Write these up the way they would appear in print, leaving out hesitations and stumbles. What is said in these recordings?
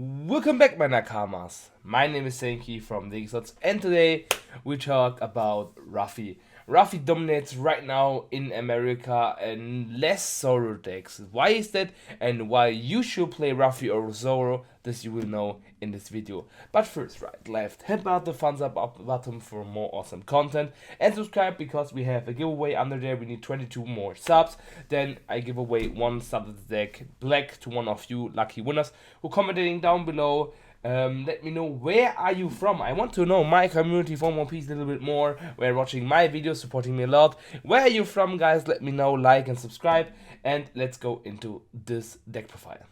Welcome back, my Nakamas. My name is Senki from the Exots, and today we talk about Ruffy. Ruffy dominates right now in America and less Zoro decks. Why is that, and why you should play Ruffy or Zoro? This you will know in this video. But first, right, left, hit the thumbs up button for more awesome content, and subscribe because we have a giveaway under there. We need 22 more subs. Then I give away one sub deck black to one of you lucky winners who commenting down below. Let me know, where are you from? I want to know my community from One Piece a little bit more. Where watching my videos, supporting me a lot. Where are you from, guys? Let me know, like and subscribe, and let's go into this deck profile.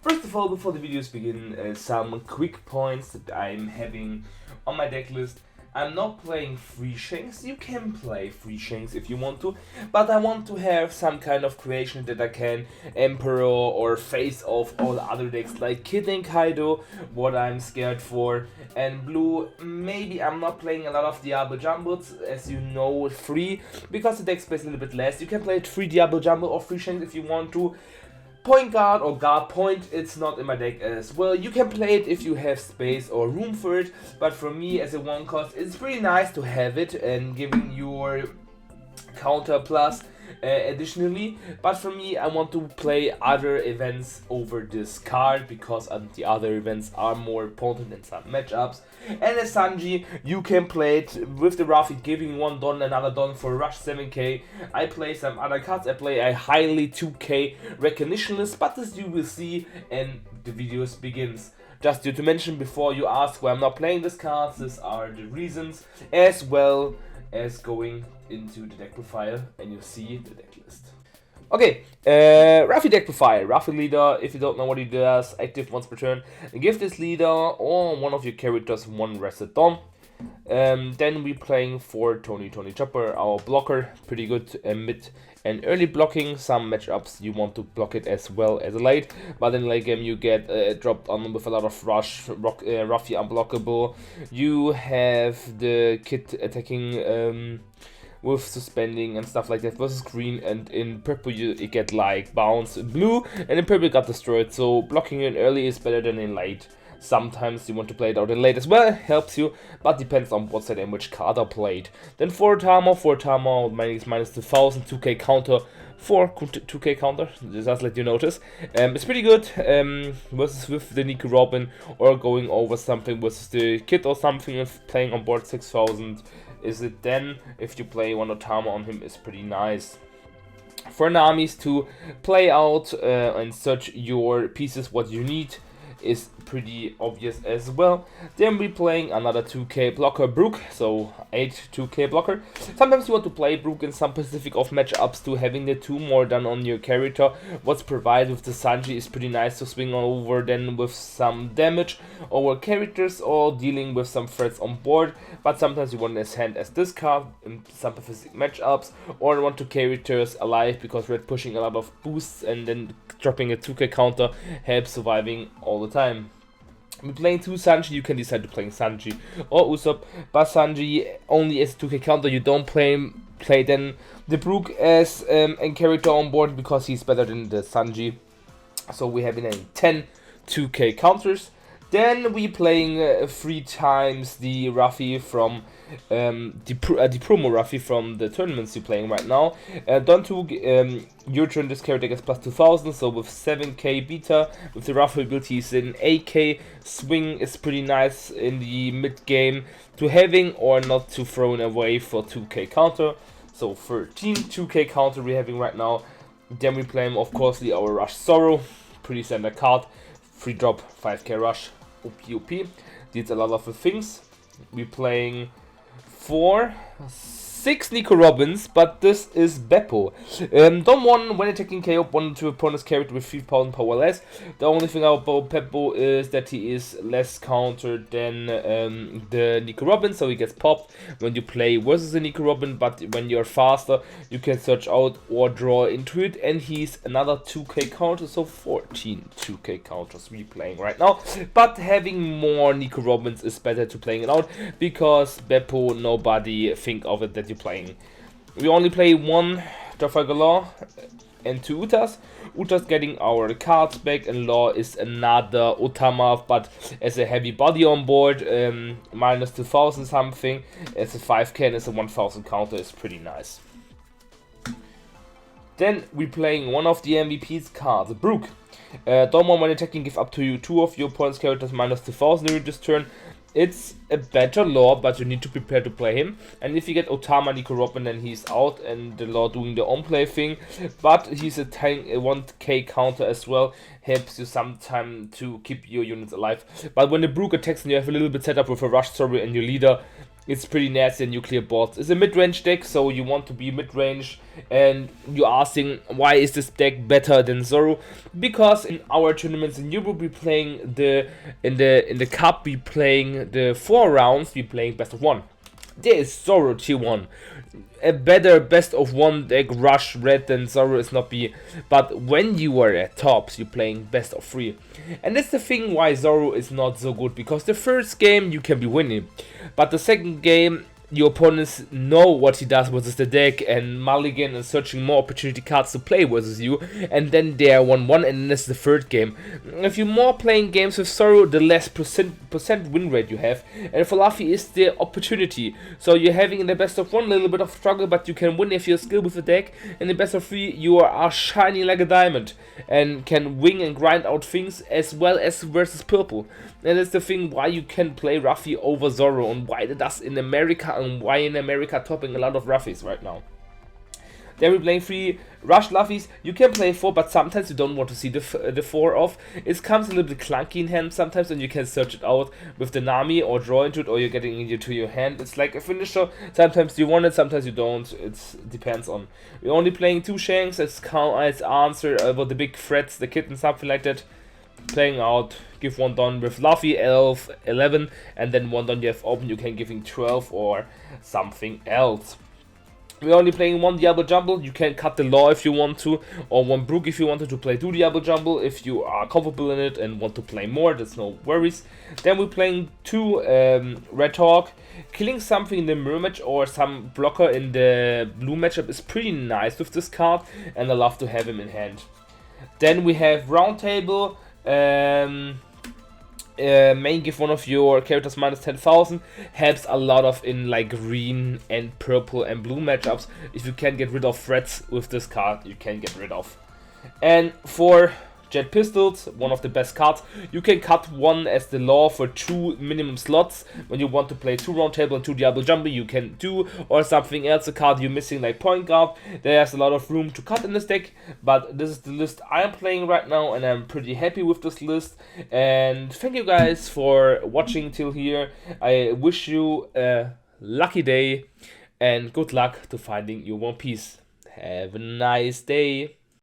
First of all, before the videos begin, some quick points that I'm having on my deck list. I'm not playing free shanks. You can play free shanks if you want to, but I want to have some kind of creation that I can Emperor or face off all other decks like Kid and Kaido, what I'm scared for, and blue. Maybe I'm not playing a lot of Diablo Jumbles, as you know, free, because the deck space is a little bit less. You can play 3 Diablo Jumble or free shanks if you want to. Point guard or guard point, it's not in my deck as well. You can play it if you have space or room for it, but for me as a one cost, it's pretty nice to have it and giving your counter plus additionally. But for me, I want to play other events over this card because the other events are more potent in some matchups. And as Sanji, you can play it with the Ruffy, giving one Don, another Don for Rush 7k. I play some other cards. I play a highly 2k recognition list, but this you will see and the videos begins. Just to mention before you ask why I'm not playing this cards, these are the reasons, as well as going into the deck profile and you see the deck list. Okay, Ruffy deck profile. Ruffy leader, if you don't know what he does, active once per turn. Give this leader or one of your characters one rested Don. Then we playing for Tony Chopper, our blocker, pretty good mid and early blocking. Some matchups you want to block it as well as late, but in late game you get dropped on with a lot of rush, Ruffy unblockable. You have the kid attacking with suspending and stuff like that versus green, and in purple you get like bounce in blue, and in purple got destroyed, so blocking in early is better than in late. Sometimes you want to play it out in late as well, helps you, but depends on what set and which card are played. Then 4 armor, minus 2000, 2k counter, 2k counter, just let you notice. It's pretty good versus with the Nico Robin, or going over something versus the kid or something, if playing on board 6000. Is it then, if you play one Otama on him, is pretty nice. For Namis to play out and search your pieces what you need is pretty obvious as well. Then we playing another 2k blocker Brook, so 8 2k blocker. Sometimes you want to play Brook in some specific of matchups to having the 2 more done on your character. What's provided with the Sanji is pretty nice to swing over then with some damage over characters or dealing with some threats on board, but sometimes you want his hand as this card in some specific matchups, or want to characters alive because red pushing a lot of boosts and then dropping a 2k counter helps surviving all the time. We're playing 2 Sanji, you can decide to play Sanji or Usopp, but Sanji only as 2k counter. You don't play then the Brook as a character on board because he's better than the Sanji. So we have in 10 2k counters. Then we playing 3 times the Ruffy from the promo Ruffy from the tournaments you're playing right now. Down to your turn, this character gets plus 2000, so with 7k beta, with the Ruffy abilities in 8k, swing is pretty nice in the mid game to having or not to throw away for 2k counter. So 13 2k counter we're having right now. Then we play of course our Rush Zoro, pretty standard card, free drop 5k rush. OP, did a lot of the things. We're playing 4 6 Nico Robins, but this is Beppo. Dom 1, when attacking KO, 1 to opponent's character with 3000 power less. The only thing about Beppo is that he is less countered than the Nico Robin, so he gets popped when you play versus a Nico Robin, but when you're faster, you can search out or draw into it, and he's another 2k counter, so 14 2k counters we playing right now. But having more Nico Robins is better to playing it out, because Beppo, nobody think of it that you're playing. We only play 1 Trafalgar Law and 2 Utas. Utas getting our cards back, and Law is another Otama, but as a heavy body on board, minus 2000 something, as a 5k and as a 1000 counter is pretty nice. Then we playing one of the MVP's cards, Brook. Dormon, when attacking, give up to you 2 of your opponent's characters minus 2000 during this turn. It's a better Law, but you need to prepare to play him. And if you get Otama Nico Robin, then he's out and the Law doing the on-play thing. But he's a 1k counter as well, helps you sometime to keep your units alive. But when the Brook attacks and you have a little bit set up with a Rush Story and your leader, it's pretty nasty and nuclear boards. It's a mid-range deck, so you want to be mid-range, and you're asking why is this deck better than Zoro? Because in our tournaments in Europe we playing in the cup we playing the 4 rounds, we playing best of 1. There is Zoro tier 1. A better best of 1 deck Rush Red than Zoro is not be, but when you are at tops you're playing best of 3. And that's the thing why Zoro is not so good, because the first game you can be winning, but the second game your opponents know what he does versus the deck and mulligan and searching more opportunity cards to play versus you, and then they are 1-1, and then that's the third game. If you're more playing games with Zoro, the less percent win rate you have, and for Luffy is the opportunity. So you're having in the best of 1 a little bit of struggle, but you can win if you're skilled with the deck. In the best of 3 you are shining like a diamond and can wing and grind out things as well as versus purple. And that's the thing why you can play Ruffy over Zoro, and why it does in America, and why in America topping a lot of Ruffys right now. Then we play 3 Rush Luffys. You can play 4, but sometimes you don't want to see the 4 off. It comes a little bit clunky in hand sometimes, and you can search it out with the Nami or draw into it, or you're getting it to your hand. It's like a finisher. Sometimes you want it, sometimes you don't. It depends on. We're only playing 2 Shanks as answer about the big threats, the kitten, something like that. Playing out, give 1 done with Luffy, Elf, 11, and then 1 done you have open, you can give him 12 or something else. We're only playing 1 Diablo Jumble. You can cut the Law if you want to, or 1 Brook if you wanted to play 2 Diablo Jumble. If you are comfortable in it and want to play more, there's no worries. Then we're playing 2 Red Hawk. Killing something in the mirror match or some blocker in the blue matchup is pretty nice with this card, and I love to have him in hand. Then we have Round Table. Main give 1 of your characters minus 10,000, helps a lot of in like green and purple and blue matchups. If you can get rid of threats with this card, you can get rid of. And for Jet Pistols, 1 of the best cards, you can cut 1 as the Law for 2 minimum slots. When you want to play 2 Round Table and 2 Diablo Jumbo, you can do, or something else, a card you're missing like Point Guard. There's a lot of room to cut in this deck, but this is the list I'm playing right now, and I'm pretty happy with this list. And thank you guys for watching till here. I wish you a lucky day and good luck to finding your One Piece. Have a nice day.